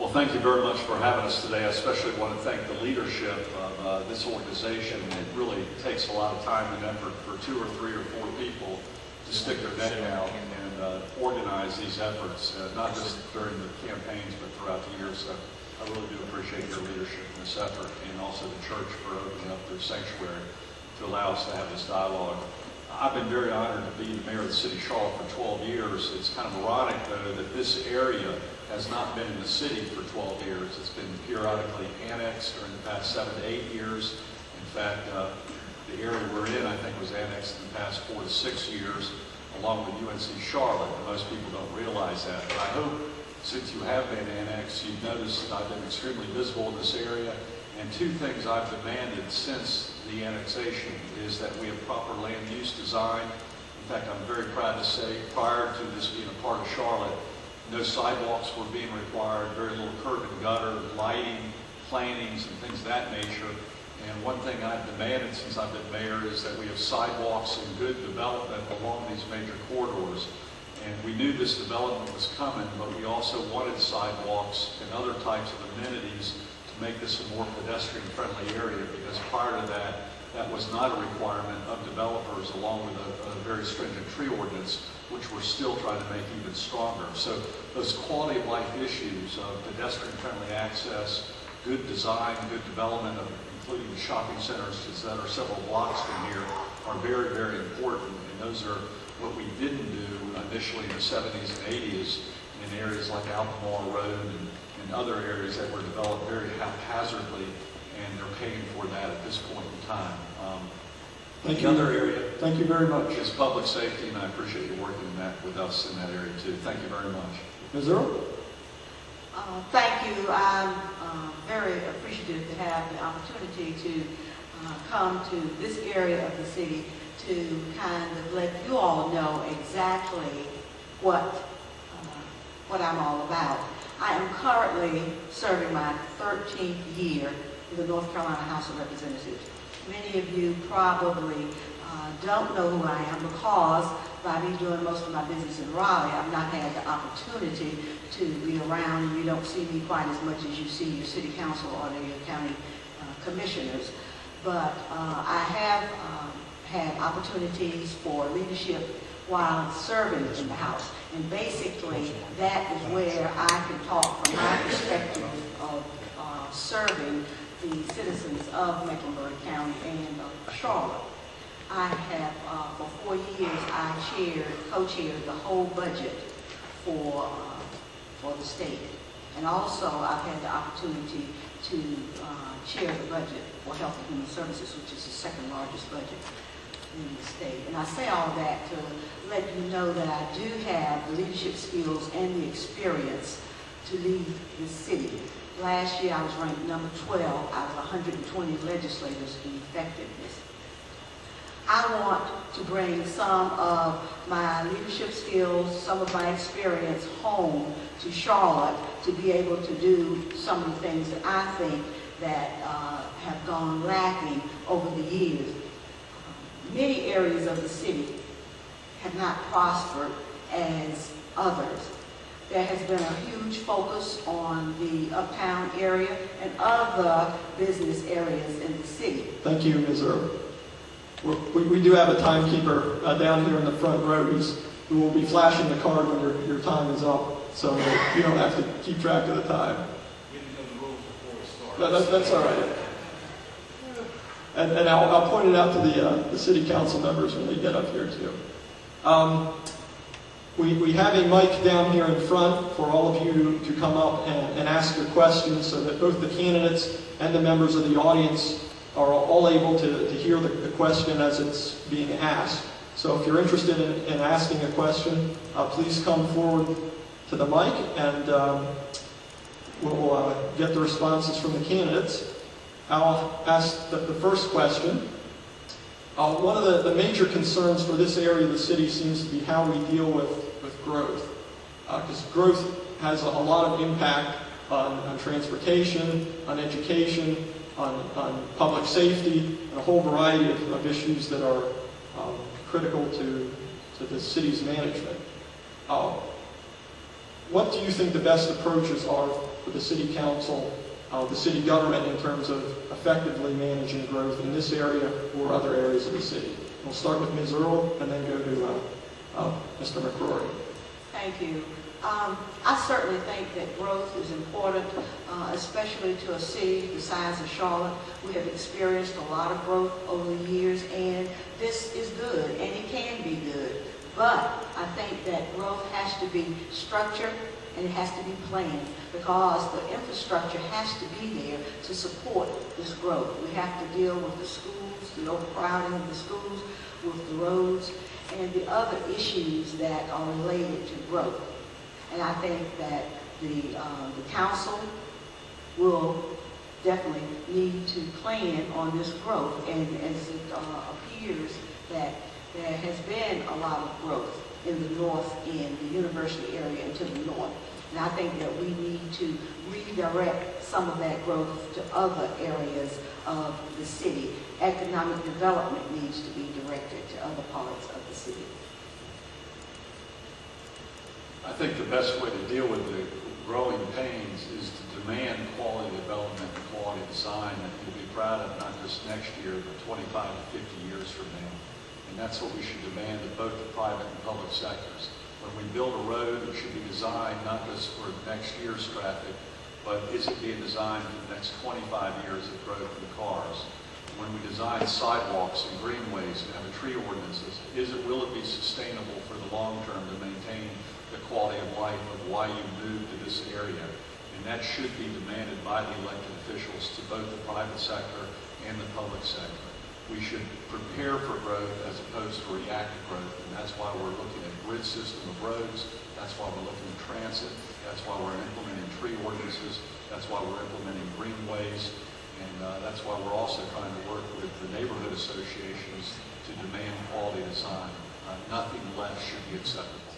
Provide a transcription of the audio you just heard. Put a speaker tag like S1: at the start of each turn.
S1: Well, thank you very much for having us today. I especially want to thank the leadership of this organization. It really takes a lot of time and effort for 2 or 3 or 4 people to stick their neck out and organize these efforts, not just during the campaigns, but throughout the year. So I really do appreciate your leadership in this effort, and also the church for opening up their sanctuary to allow us to have this dialogue. I've been very honored to be the mayor of the city of Charlotte for 12 years. It's kind of ironic, though, that this area has not been in the city for 12 years. It's been periodically annexed during the past 7 to 8 years. In fact, the area we're in, I think, was annexed in the past 4 to 6 years, along with UNC Charlotte. And most people don't realize that. But I hope, since you have been annexed, you've noticed that I've been extremely visible in this area. And 2 things I've demanded since the annexation is that we have proper land use design. In fact, I'm very proud to say, prior to this being a part of Charlotte, no sidewalks were being required, very little curb and gutter, lighting, plantings, and things of that nature. And one thing I've demanded since I've been mayor is that we have sidewalks and good development along these major corridors. And we knew this development was coming, but we also wanted sidewalks and other types of amenities to make this a more pedestrian-friendly area, because prior to that, that was not a requirement of developers, along with a very stringent tree ordinance, which we're still trying to make even stronger. So those quality of life issues of pedestrian-friendly access, good design, good development, including the shopping centers that are several blocks from here, are very, very important. And those are what we didn't do initially in the 70s and 80s in areas like Albemarle Road and other areas that were developed very haphazardly, and they're paying for that at this point in time.
S2: Thank
S1: the
S2: you.
S1: other area
S2: Thank you very much.
S1: is public safety, and I appreciate you working with us in that area too. Thank you very much.
S2: Ms. Earl?
S3: Thank you. I'm very appreciative to have the opportunity to come to this area of the city to kind of let you all know exactly what I'm all about. I am currently serving my 13th year in the North Carolina House of Representatives. Many of you probably don't know who I am, because by me doing most of my business in Raleigh, I've not had the opportunity to be around, and you don't see me quite as much as you see your city council or your county commissioners. But I have had opportunities for leadership while serving in the House. And basically, that is where I can talk from my perspective of serving the citizens of Mecklenburg County and of Charlotte. I have, for 4 years, I co-chaired the whole budget for the state. And also, I've had the opportunity to chair the budget for Health and Human Services, which is the 2nd largest budget in the state. And I say all that to let you know that I do have the leadership skills and the experience to lead this city. Last year I was ranked number 12 out of 120 legislators in effectiveness. I want to bring some of my leadership skills, some of my experience home to Charlotte to be able to do some of the things that I think that have gone lacking over the years. Many areas of the city have not prospered as others. There has been a huge focus on the uptown area and other business areas in the city.
S2: Thank you, Ms. Earl. We do have a timekeeper down here in the front row who will be flashing the card when your time is up, so you don't have to keep track of the time.
S4: We didn't know the rules before we started.
S2: That's all right. And I'll point it out to the city council members when they get up here too. We have a mic down here in front for all of you to come up and ask your questions, so that both the candidates and the members of the audience are all able to hear the question as it's being asked. So if you're interested in asking a question, please come forward to the mic, and we'll get the responses from the candidates. I'll ask the first question. One of the major concerns for this area of the city seems to be how we deal with growth. Because growth has a lot of impact on transportation, on education, on public safety, and a whole variety of issues that are critical to the city's management. What do you think the best approaches are for the city council, the city government in terms of effectively managing growth in this area or other areas of the city. We'll start with Ms. Earle and then go to Mr. McCrory.
S3: Thank you. I certainly think that growth is important, especially to a city the size of Charlotte. We have experienced a lot of growth over the years, and this is good, and it can be good. But I think that growth has to be structured and it has to be planned, because the infrastructure has to be there to support this growth. We have to deal with the schools, the overcrowding of the schools, with the roads, and the other issues that are related to growth. And I think that the council will definitely need to plan on this growth. And as it appears that there has been a lot of growth in the north end, the university area, and to the north. And I think that we need to redirect some of that growth to other areas of the city. Economic development needs to be directed to other parts of the city.
S1: I think the best way to deal with the growing pains is to demand quality development and quality design that you'll be proud of not just next year, but 25 to 50 years from now. And that's what we should demand of both the private and public sectors. When we build a road, it should be designed not just for next year's traffic, but is it being designed for the next 25 years of growth in cars? When we design sidewalks and greenways and have a tree ordinances, will it be sustainable for the long term to maintain the quality of life of why you moved to this area? And that should be demanded by the elected officials to both the private sector and the public sector. We should prepare for growth as opposed to react to growth, and that's why we're looking at grid system of roads, that's why we're looking at transit, that's why we're implementing tree ordinances, that's why we're implementing greenways, and that's why we're also trying to work with the neighborhood associations to demand quality design. Nothing less should be acceptable.